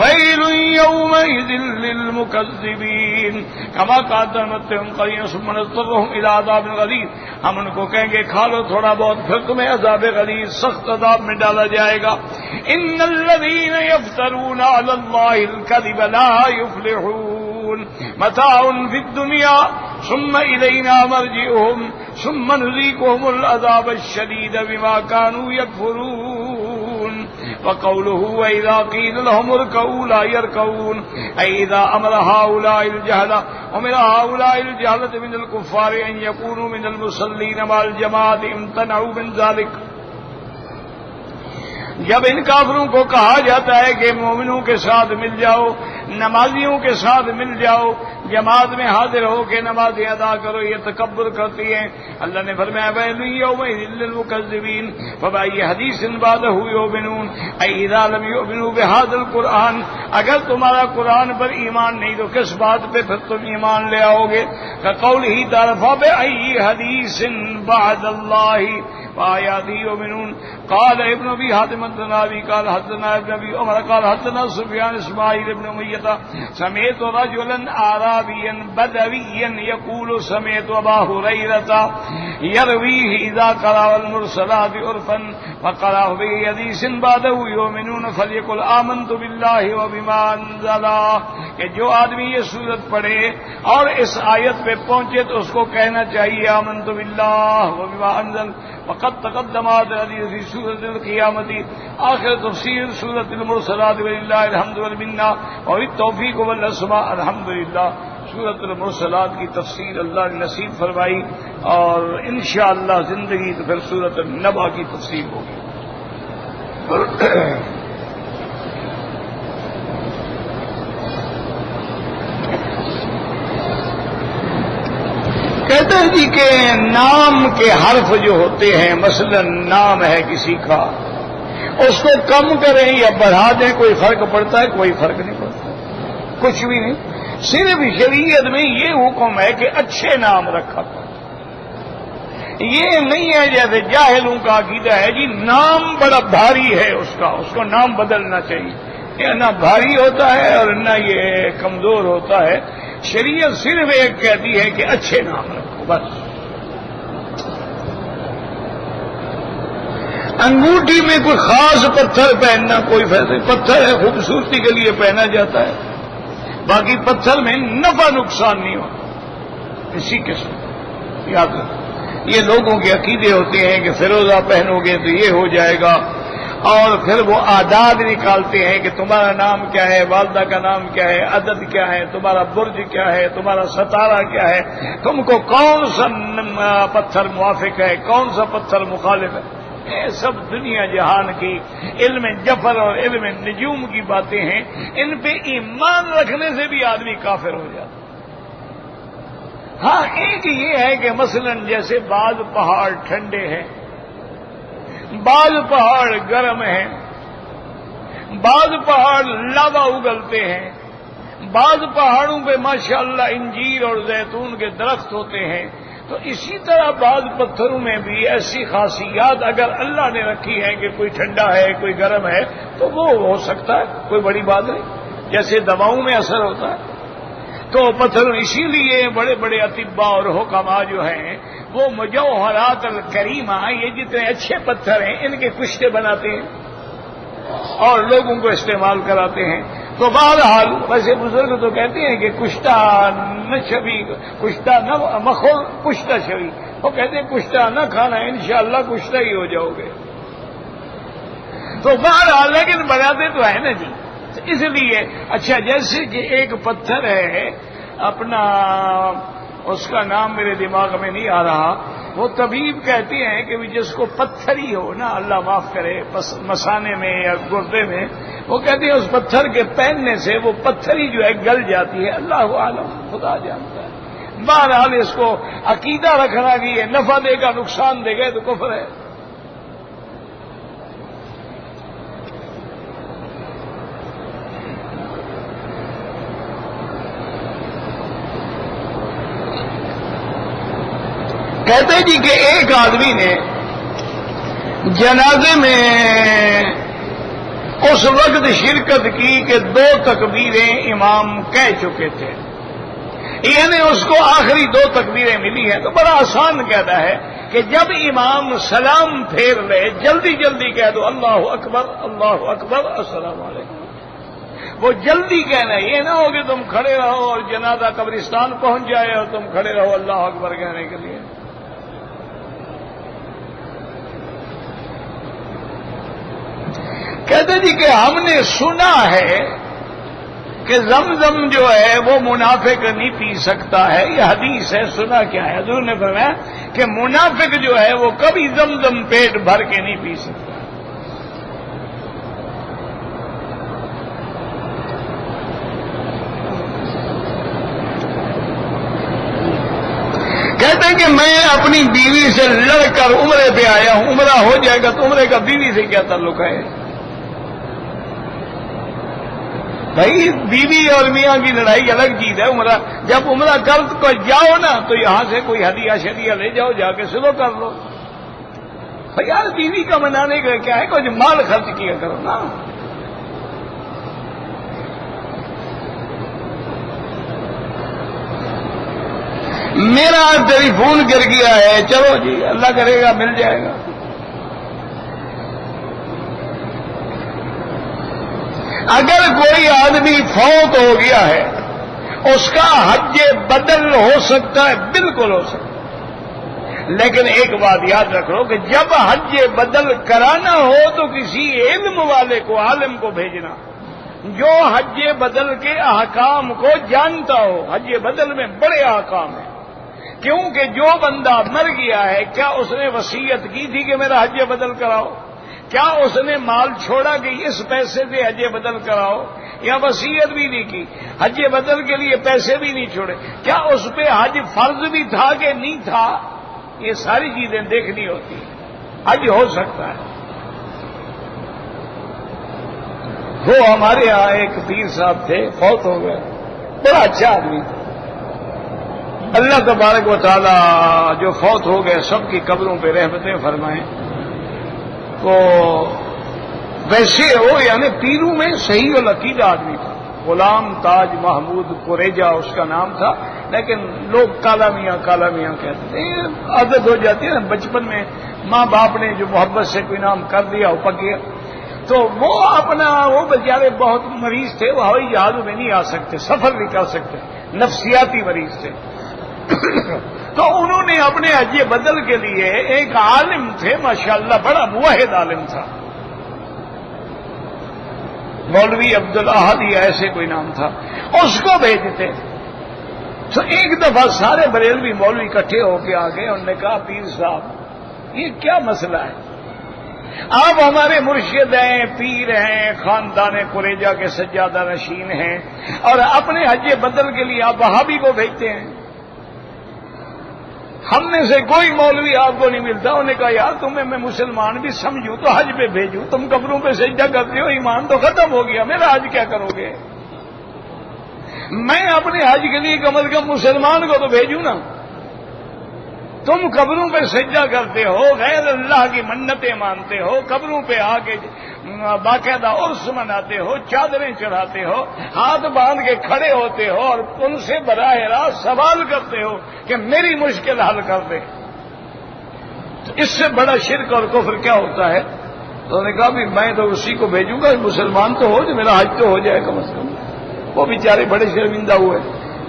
ویل یومئذ للمکذبین کما قدمتہم قلیلا ثم نضطرہم الی عذاب غلیظ، ہم ان کو کہیں گے کھا لو تھوڑا بہت، پھر تمہیں عذاب غلیظ سخت عذاب میں ڈالا جائے گا۔ ان الذین یفترون علی اللہ الکذب لا یفلحون، متاع فی الدنیا ثم الینا مرجعهم ثم نذیقهم العذاب الشدید بما كانوا یکفرون۔ وقوله وإذا قيل لهم اركعوا لا يركعون، أي إذا أمر هؤلاء الجهلة أمر هؤلاء الجهلة من الكفار أن يكونوا من المصلين مع الجماعة امتنعوا من ذلك۔ جب ان کافروں کو کہا جاتا ہے کہ مومنوں کے ساتھ مل جاؤ، نمازیوں کے ساتھ مل جاؤ، جماعت میں حاضر ہو کے نماز ادا کرو، یہ تکبر کرتی ہیں۔ اللہ نے فرمایا ویل یومئذ للمکذبین فبأی حدیث بعدہ یؤمنون، ای اذا لم یؤمنوا بہذا القرآن، اگر تمہارا قرآن پر ایمان نہیں تو کس بات پہ پھر تم ایمان لے آؤ گے؟ کقولہ تعالی فبأی حدیث بعد اللہ وآیاتہ یؤمنون۔ قال ابن ابی حاتم الطنابی قال حدثنا ابن ابی عمر قال حدثنا سفیان اسماعیل ابن امیۃ سمعت رجلا اعرابیا بدویا یقول سمعت ابا ہریرہ یرویہ اذا قرأ المرسلات عرفا فقرأ بحدیث بعدہ یؤمنون فلیقل آمنت باللہ وبما انزل، کہ جو آدمی یہ سورت پڑھے اور اس آیت پہ پہنچے تو اس کو کہنا چاہیے آمنت باللہ وبما انزل۔ وقد تقدمات حدیث فی سورۃ القیامت، آخر تفسیر سورۃ المرسلات وللہ الحمد والمنہ وبالتوفیق والاسماء۔ الحمدللہ سورۃ المرسلات کی تفسیر اللہ نے نصیب فرمائی، اور انشاءاللہ زندگی تو پھر سورۃ النبأ کی تفسیر ہوگی۔ کہتے ہیں جی کہ نام کے حرف جو ہوتے ہیں، مثلا نام ہے کسی کا، اس کو کم کریں یا بڑھا دیں کوئی فرق پڑتا ہے؟ کوئی فرق نہیں پڑتا، کچھ بھی نہیں۔ صرف شریعت میں یہ حکم ہے کہ اچھے نام رکھا کرو۔ یہ نہیں ہے جیسے جاہلوں کا عقیدہ ہے جی نام بڑا بھاری ہے اس کو نام بدلنا چاہیے، یہ نہ بھاری ہوتا ہے اور نہ یہ کمزور ہوتا ہے۔ شریعت صرف ایک کہتی ہے کہ اچھے نام رکھو بس۔ انگوٹھی میں کوئی خاص پتھر پہننا کوئی فائدہ نہیں، پتھر ہے خوبصورتی کے لیے پہنا جاتا ہے، باقی پتھر میں نفع نقصان نہیں ہوتا کسی قسم۔ یاد رکھو یہ لوگوں کے عقیدے ہوتے ہیں کہ فیروزہ پہنو گے تو یہ ہو جائے گا، اور پھر وہ اعداد نکالتے ہیں کہ تمہارا نام کیا ہے، والدہ کا نام کیا ہے، عدد کیا ہے، تمہارا برج کیا ہے، تمہارا ستارہ کیا ہے، تم کو کون سا پتھر موافق ہے، کون سا پتھر مخالف ہے۔ یہ سب دنیا جہان کی علم جفر اور علم نجوم کی باتیں ہیں، ان پہ ایمان رکھنے سے بھی آدمی کافر ہو جاتا۔ ہاں ایک یہ ہے کہ مثلا جیسے بعض پہاڑ ٹھنڈے ہیں، بعض پہاڑ گرم ہیں، بعض پہاڑ لاوا اگلتے ہیں، بعض پہاڑوں پہ ماشاءاللہ انجیر اور زیتون کے درخت ہوتے ہیں. تو اسی طرح بعض پتھروں میں بھی ایسی خاصیات اگر اللہ نے رکھی ہیں کہ کوئی ٹھنڈا ہے کوئی گرم ہے تو وہ ہو سکتا ہے، کوئی بڑی بات نہیں، جیسے دواؤں میں اثر ہوتا ہے. تو پتھر اسی لیے بڑے بڑے اطباء اور حکماء جو ہیں وہ مجوہرات الکریمہ، یہ جتنے اچھے پتھر ہیں ان کے کشتے بناتے ہیں اور لوگوں کو استعمال کراتے ہیں. تو بہرحال ویسے بزرگ تو کہتے ہیں کہ کشتہ نہ شبی، کشتہ نہ مخور کشتہ شبی، وہ کہتے ہیں کشتہ نہ کھانا انشاءاللہ کشتہ ہی ہو جاؤ گے. تو بہرحال لیکن بناتے تو ہے نا جی. اس لیے اچھا جیسے کہ ایک پتھر ہے اپنا، اس کا نام میرے دماغ میں نہیں آ رہا، وہ طبیب کہتے ہیں کہ جس کو پتھر ہی ہو نا، اللہ معاف کرے، مسانے میں یا گردے میں، وہ کہتے ہیں اس پتھر کے پہننے سے وہ پتھر ہی جو ہے گل جاتی ہے. اللہ عالم، خدا جانتا ہے. بہرحال اس کو عقیدہ رکھنا کہ یہ نفع دے گا نقصان دے گا تو کفر ہے. کہتے جی کہ ایک آدمی نے جنازے میں اس وقت شرکت کی کہ 2 تکبیریں امام کہہ چکے تھے، یعنی اس کو آخری 2 تکبیریں ملی ہیں. تو بڑا آسان کہتا ہے کہ جب امام سلام پھیر لے جلدی جلدی کہہ دو اللہ اکبر اللہ اکبر السلام علیکم. وہ جلدی کہنا، یہ نہ ہو کہ تم کھڑے رہو اور جنازہ قبرستان پہنچ جائے اور تم کھڑے رہو اللہ اکبر کہنے کے لیے. کہتے جی کہ ہم نے سنا ہے کہ زمزم جو ہے وہ منافق نہیں پی سکتا ہے، یہ حدیث ہے. سنا کیا ہے؟ حضور نے فرمایا کہ منافق جو ہے وہ کبھی زمزم پیٹ بھر کے نہیں پی سکتا. کہتے ہیں کہ میں اپنی بیوی سے لڑ کر عمرے پہ آیا ہوں، عمرہ ہو جائے گا تو عمرے کا بیوی سے کیا تعلق ہے؟ بھائی بیوی اور میاں کی لڑائی الگ چیز ہے. عمرہ جب عمرہ کر جاؤ نا تو یہاں سے کوئی ہدیہ شدیہ لے جاؤ، جا کے سلو کر لو. یار بیوی کا منانے کا کیا ہے، کچھ مال خرچ کیا کرو نا. میرا ٹیلی فون گر گیا ہے، چلو جی اللہ کرے گا مل جائے گا. اگر کوئی آدمی فوت ہو گیا ہے اس کا حج بدل ہو سکتا ہے، بالکل ہو سکتا ہے. لیکن ایک بات یاد رکھ لو کہ جب حج بدل کرانا ہو تو کسی علم والے کو، عالم کو بھیجنا جو حج بدل کے احکام کو جانتا ہو. حج بدل میں بڑے احکام ہیں، کیونکہ جو بندہ مر گیا ہے کیا اس نے وصیت کی تھی کہ میرا حج بدل کراؤ؟ کیا اس نے مال چھوڑا کہ اس پیسے سے حج بدل کراؤ؟ یا وصیت بھی نہیں کی، حج بدل کے لیے پیسے بھی نہیں چھوڑے، کیا اس پہ حج فرض بھی تھا کہ نہیں تھا؟ یہ ساری چیزیں دیکھنی ہوتی ہیں. حج ہو سکتا ہے. وہ ہمارے یہاں ایک پیر صاحب تھے، فوت ہو گئے، بڑا اچھا آدمی تھا. اللہ تبارک و تعالی جو فوت ہو گئے سب کی قبروں پہ رحمتیں فرمائیں. تو ویسے وہ یعنی پیروں میں صحیح العقیدہ آدمی تھا. غلام تاج محمود قریجہ اس کا نام تھا، لیکن لوگ کالا میاں کہتے ہیں. عادت ہو جاتی ہے نا بچپن میں، ماں باپ نے جو محبت سے کوئی نام کر دیا وہ پک گیا. تو وہ بیچارے بہت مریض تھے، وہ ہوائی جہازوں میں نہیں آ سکتے، سفر نہیں کر سکتے، نفسیاتی مریض تھے. تو انہوں نے اپنے حج بدل کے لیے ایک عالم تھے ماشاءاللہ، بڑا موحد عالم تھا، مولوی عبدالاحد یا ایسے کوئی نام تھا، اس کو بھیجتے. تو ایک دفعہ سارے بریلوی مولوی اکٹھے ہو کے آ گئے. انہوں نے کہا پیر صاحب یہ کیا مسئلہ ہے؟ آپ ہمارے مرشد ہیں، پیر ہیں، خاندان قریجہ کے سجادہ نشین ہیں، اور اپنے حج بدل کے لیے آپ وہابی کو بھیجتے ہیں. ہم میں سے کوئی مولوی آپ کو نہیں ملتا. انہوں نے کہا یار تمہیں میں مسلمان بھی سمجھوں تو حج پہ بھیجوں, تم قبروں پہ سجدہ کرتے ہو, ایمان تو ختم ہو گیا, میرا حج کیا کرو گے؟ میں اپنے حج کے لیے کم از کم مسلمان کو تو بھیجوں نا. تم قبروں پہ سجدہ کرتے ہو, غیر اللہ کی منتیں مانتے ہو, قبروں پہ آ کے باقاعدہ عرس مناتے ہو, چادریں چڑھاتے ہو, ہاتھ باندھ کے کھڑے ہوتے ہو اور ان سے براہ راست سوال کرتے ہو کہ میری مشکل حل کر دے. تو اس سے بڑا شرک اور کفر کیا ہوتا ہے؟ تو انہوں نے کہا بھی میں تو اسی کو بھیجوں گا, مسلمان تو ہو جو میرا حج تو ہو جائے کم از کم. وہ بیچارے بڑے شرمندہ ہوئے.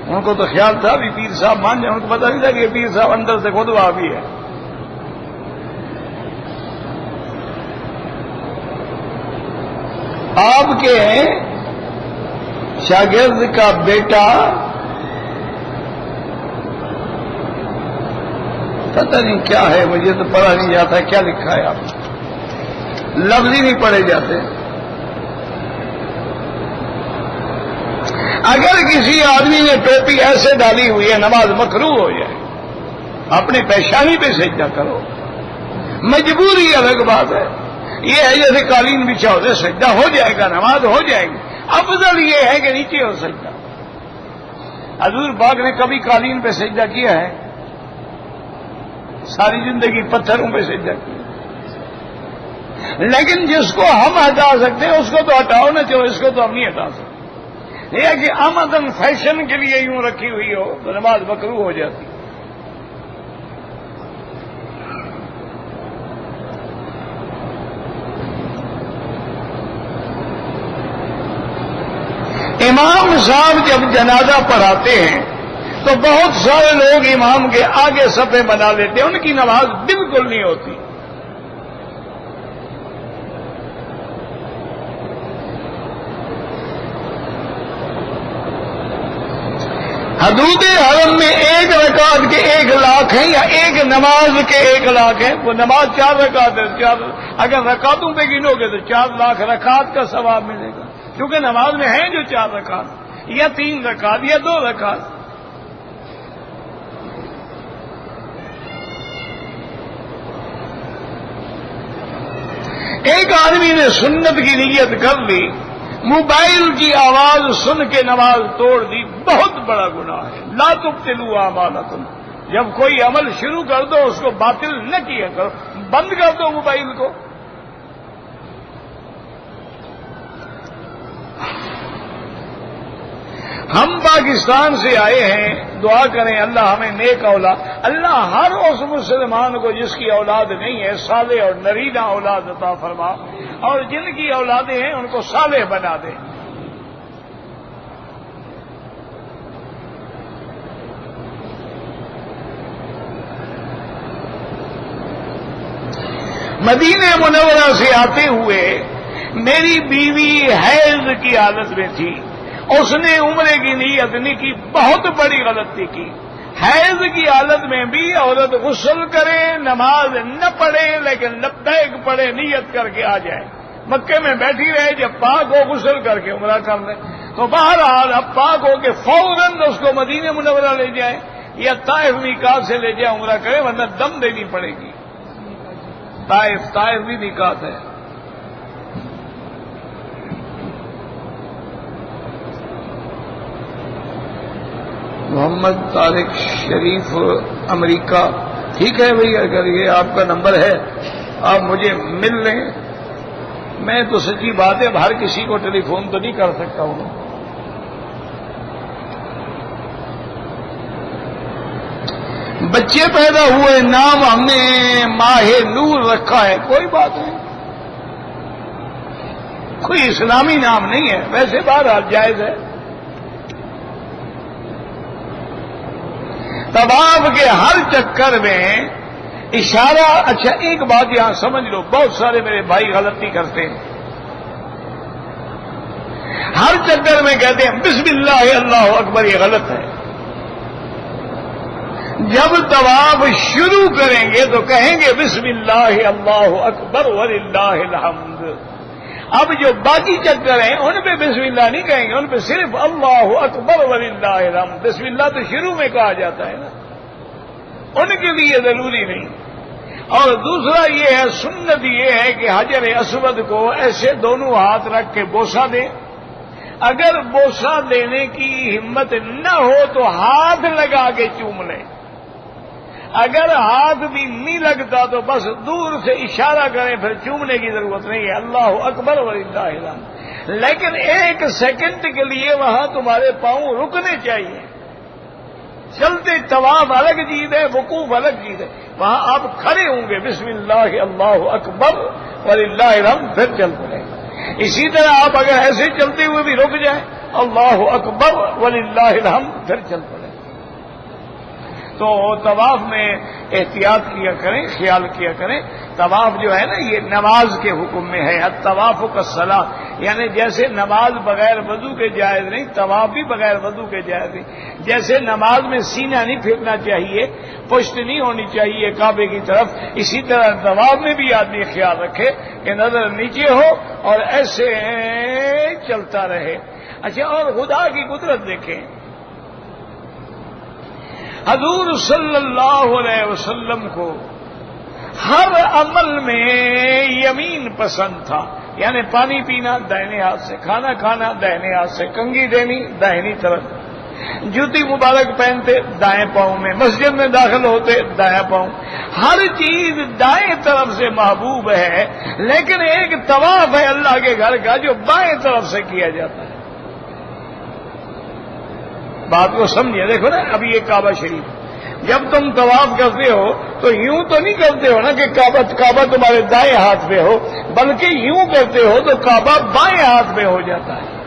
ان کو تو خیال تھا بھی پیر صاحب مان جائیں, ان کو پتا نہیں تھا کہ پیر صاحب اندر سے خود وہابی ہے. آپ کے شاگرد کا بیٹا پتہ نہیں کیا ہے, مجھے تو پڑھا نہیں جاتا کیا لکھا ہے, آپ لفظ ہی نہیں پڑھے جاتے. اگر کسی آدمی نے ٹوپی ایسے ڈالی ہوئی ہے نماز مکروہ ہو جائے, اپنے پیشانی پہ سجدہ کرو. مجبوری الگ بات ہے, یہ ہے جیسے قالین بچھا ہوتا ہے, سجدہ ہو جائے گا, نماز ہو جائے گی. افضل یہ ہے کہ نیچے ہو سجدہ. حضور پاک نے کبھی قالین پہ سجدہ کیا ہے؟ ساری زندگی پتھروں پہ سجدہ کیا. لیکن جس کو ہم ہٹا سکتے ہیں اس کو تو ہٹاؤ نہ, چاہو اس کو تو ہم نہیں ہٹا سکتے. یہ ہے کہ آمدن فیشن کے لیے یوں رکھی ہوئی ہو تو نماز مکروہ ہو جاتی. امام صاحب جب جنازہ پڑھاتے ہیں تو بہت سارے لوگ امام کے آگے صفیں بنا لیتے ہیں, ان کی نماز بالکل نہیں ہوتی. حدود حرم میں 1 رکعت کے 1 لاکھ ہیں یا ایک نماز کے 1 لاکھ ہیں. وہ نماز 4 رکعت ہے, اگر رکعتوں پہ گنو گے تو 4 لاکھ رکعت کا ثواب ملے گا, کیونکہ نماز میں ہیں جو 4 رکعت یا 3 رکعت یا 2 رکعت. ایک آدمی نے سنت کی نیت کر لی, موبائل کی آواز سن کے نماز توڑ دی, بہت بڑا گناہ ہے. لا تبطلوا اعمالکم, جب کوئی عمل شروع کر دو اس کو باطل نہ کیا کرو, بند کر دو موبائل کو. ہم پاکستان سے آئے ہیں, دعا کریں اللہ ہمیں نیک اولاد, اللہ ہر اس مسلمان کو جس کی اولاد نہیں ہے صالح اور نرینہ اولاد عطا فرما, اور جن کی اولادیں ہیں ان کو صالح بنا دے. مدینہ منورہ سے آتے ہوئے میری بیوی حیض کی حالت میں تھی, اس نے عمرے کی نیت نہیں کی, بہت بڑی غلطی کی. حیض کی حالت میں بھی عورت غسل کرے, نماز نہ پڑھے لیکن لبیک پڑھے, نیت کر کے آ جائے, مکے میں بیٹھی رہے, جب پاک ہو غسل کر کے عمرہ کر لے. تو بہرحال اب پاک ہو کے فوراً اس کو مدینہ منورہ لے جائے یا طائف میقات سے لے جائے, عمرہ کرے, ورنہ دم دینی پڑے گی. طائف بھی میقات ہے. محمد طارق شریف امریکہ, ٹھیک ہے بھائی, اگر یہ آپ کا نمبر ہے آپ مجھے مل لیں. میں تو سچی بات ہے ہر کسی کو ٹیلی فون تو نہیں کر سکتا ہوں. بچے پیدا ہوئے, نام ہم نے ماہ نور رکھا ہے, کوئی بات نہیں, کوئی اسلامی نام نہیں ہے, ویسے بہرحال جائز ہے. طواف کے ہر چکر میں اشارہ, اچھا ایک بات یہاں سمجھ لو, بہت سارے میرے بھائی غلطی کرتے ہیں. ہر چکر میں کہتے ہیں بسم اللہ اللہ اکبر, یہ غلط ہے. جب طواف شروع کریں گے تو کہیں گے بسم اللہ اللہ اکبر وللہ الحمد. اب جو باقی چکر ہیں ان پہ بسم اللہ نہیں کہیں گے, ان پہ صرف اللہ اکبر وللہ الحمد. بسم اللہ تو شروع میں کہا جاتا ہے نا. ان کے لیے ضروری نہیں. اور دوسرا یہ ہے، سنت یہ ہے کہ حجر اسود کو ایسے دونوں ہاتھ رکھ کے بوسہ دے. اگر بوسہ دینے کی ہمت نہ ہو تو ہاتھ لگا کے چوم لے. اگر ہاتھ بھی نہیں لگتا تو بس دور سے اشارہ کریں، پھر چومنے کی ضرورت نہیں ہے. اللہ اکبر وللہ الحمد. لیکن 1 سیکنڈ کے لیے وہاں تمہارے پاؤں رکنے چاہیے. چلتے طواف الگ چیز ہے، وقوف الگ چیز ہے. وہاں آپ کھڑے ہوں گے، بسم اللہ اللہ اکبر وللہ الحمد، پھر چل پڑے. اسی طرح آپ اگر ایسے چلتے ہوئے بھی رک جائیں، اللہ اکبر وللہ الحمد، پھر چل پڑے. تو طواف میں احتیاط کیا کریں، خیال کیا کریں. طواف جو ہے نا یہ نماز کے حکم میں ہے. الطواف کالصلاۃ، یعنی جیسے نماز بغیر وضو کے جائز نہیں، طواف بھی بغیر وضو کے جائز نہیں. جیسے نماز میں سینہ نہیں پھیرنا چاہیے، پشت نہیں ہونی چاہیے کعبے کی طرف، اسی طرح طواف میں بھی آدمی خیال رکھے کہ نظر نیچے ہو اور ایسے چلتا رہے. اچھا، اور خدا کی قدرت دیکھیں. حضور صلی اللہ علیہ وسلم کو ہر عمل میں یمین پسند تھا، یعنی پانی پینا دائنے ہاتھ سے، کھانا کھانا دائنے ہاتھ سے، کنگھی دینی داہنی طرف، جوتی مبارک پہنتے دائیں پاؤں میں، مسجد میں داخل ہوتے دائیں پاؤں. ہر چیز دائیں طرف سے محبوب ہے. لیکن ایک طواف ہے اللہ کے گھر کا جو بائیں طرف سے کیا جاتا ہے. بات کو سمجھے. دیکھو نا، ابھی یہ کعبہ شریف، جب تم طواف کرتے ہو تو یوں تو نہیں کرتے ہو نا کہ کعبہ تمہارے دائیں ہاتھ پہ ہو، بلکہ یوں کرتے ہو تو کعبہ بائیں ہاتھ پہ ہو جاتا ہے،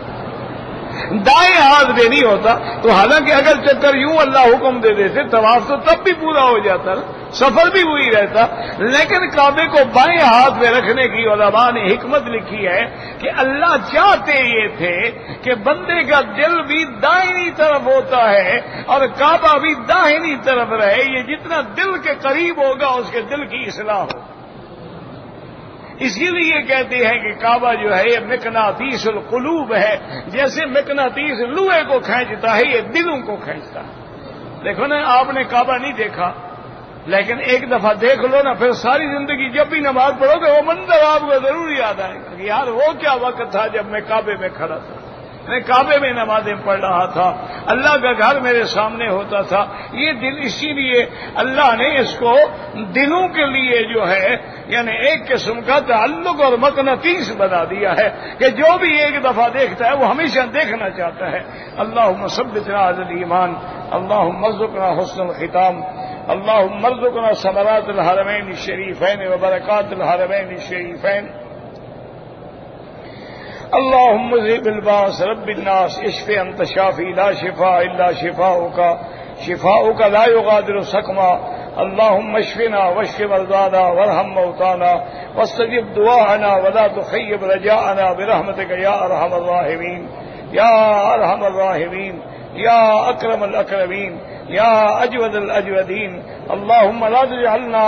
دائیں ہاتھ پہ نہیں ہوتا. تو حالانکہ اگر چکر یوں اللہ حکم دے دیتے طواف تو تب بھی پورا ہو جاتا نا، سفر بھی وہی رہتا. لیکن کعبے کو بائیں ہاتھ میں رکھنے کی علماء نے حکمت لکھی ہے کہ اللہ چاہتے یہ تھے کہ بندے کا دل بھی دائنی طرف ہوتا ہے اور کعبہ بھی داہنی طرف رہے. یہ جتنا دل کے قریب ہوگا اس کے دل کی اصلاح ہو. اسی لیے کہتے ہیں کہ کعبہ جو ہے یہ مقناطیس القلوب ہے. جیسے مقناطیس لوہے کو کھینچتا ہے، یہ دلوں کو کھینچتا ہے. دیکھو نا، آپ نے کعبہ نہیں دیکھا، لیکن ایک دفعہ دیکھ لو نا، پھر ساری زندگی جب بھی نماز پڑھو گے وہ منظر آپ کو ضرور یاد آئے گا کہ یار وہ کیا وقت تھا جب میں کعبے میں کھڑا تھا، میں کعبے میں نمازیں پڑھ رہا تھا، اللہ کا گھر میرے سامنے ہوتا تھا. یہ دل، اسی لیے اللہ نے اس کو دلوں کے لیے جو ہے یعنی ایک قسم کا تعلق اور مقناطیس بنا دیا ہے کہ جو بھی ایک دفعہ دیکھتا ہے وہ ہمیشہ دیکھنا چاہتا ہے. اللہم ثبتنا علی الایمان، اللہم ارزقنا حسن الختام، اللہم ارزقنا ثمرات الحرمین الشریفین وبرکات الحرمین الشریفین. اللهم اذهب الباس رب الناس اشف انت شافي لا شفاء الا شفاؤك شفاؤك لا يغادر سقما. اللهم اشفنا واشف مرضانا وارحم موتانا واستجب دعاءنا ولا تخيب رجاءنا برحمتك يا ارحم الراحمين يا ارحم الراحمين يا اکرم الاکرمین یا اجود الاجودین. اللهم لا تجعلنا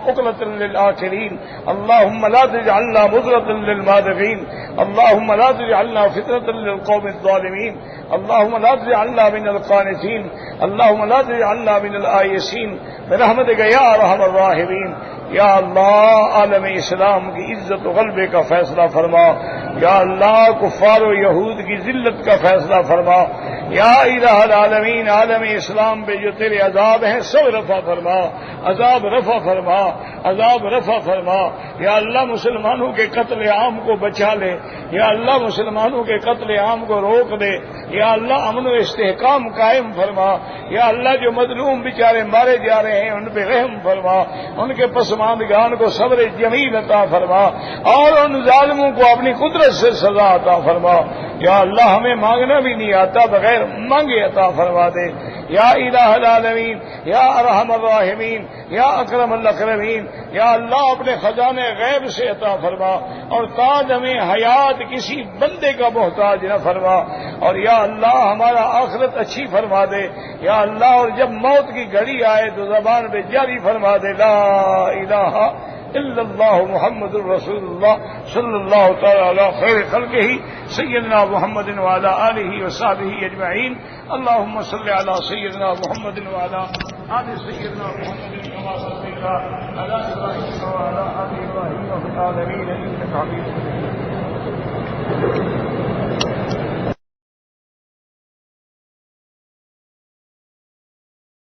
عقلة للآخرين، اللهم لا تجعلنا مضرة للمادقين، اللهم لا تجعلنا فتنة للقوم الظالمين، اللهم لا تجعلنا من القانتين، اللهم لا تجعلنا من الآيسين برحمتك يا ارحم الراحمين. یا اللہ، عالم اسلام کی عزت و غلبے کا فیصلہ فرما. یا اللہ، کفار و یہود کی ذلت کا فیصلہ فرما. یا الہ العالمین، عالم اسلام پہ جو تیرے عذاب ہیں سب رفع فرما، عذاب رفع فرما، عذاب رفع فرما. یا اللہ، مسلمانوں کے قتل عام کو بچا لے. یا اللہ، مسلمانوں کے قتل عام کو روک دے. یا اللہ، امن و استحکام قائم فرما. یا اللہ، جو مظلوم بیچارے مارے جا رہے ہیں ان پہ رحم فرما، ان کے پسماندگان کو صبر جمیل عطا فرما اور ان ظالموں کو اپنی قدرت سے سزا عطا فرما. یا اللہ، ہمیں مانگنا بھی نہیں آتا، بغیر مانگے عطا فرما دے. یا الہ العالمین، یا ارحم الراحمین، یا اکرم الاکرمین. یا اللہ، اپنے خزانے غیب سے عطا فرما اور تاج ہمیں حیات کسی بندے کا محتاج نہ فرما. اور یا اللہ، ہمارا آخرت اچھی فرما دے. یا اللہ، اور جب موت کی گھڑی آئے تو زبان پہ جاری فرما دے لا الہ الا اللہ محمد الرسول اللہ صلی اللہ تعالی علی خیر خلقہ سیدنا محمد وعلی آلہ وصحبہ اجمعین. اللہم صلی علی سیدنا محمد وعلی آل سيدنا محمد كما صليت على إبراهيم وعلى آل إبراهيم في العالمين إنك حميد مجيد.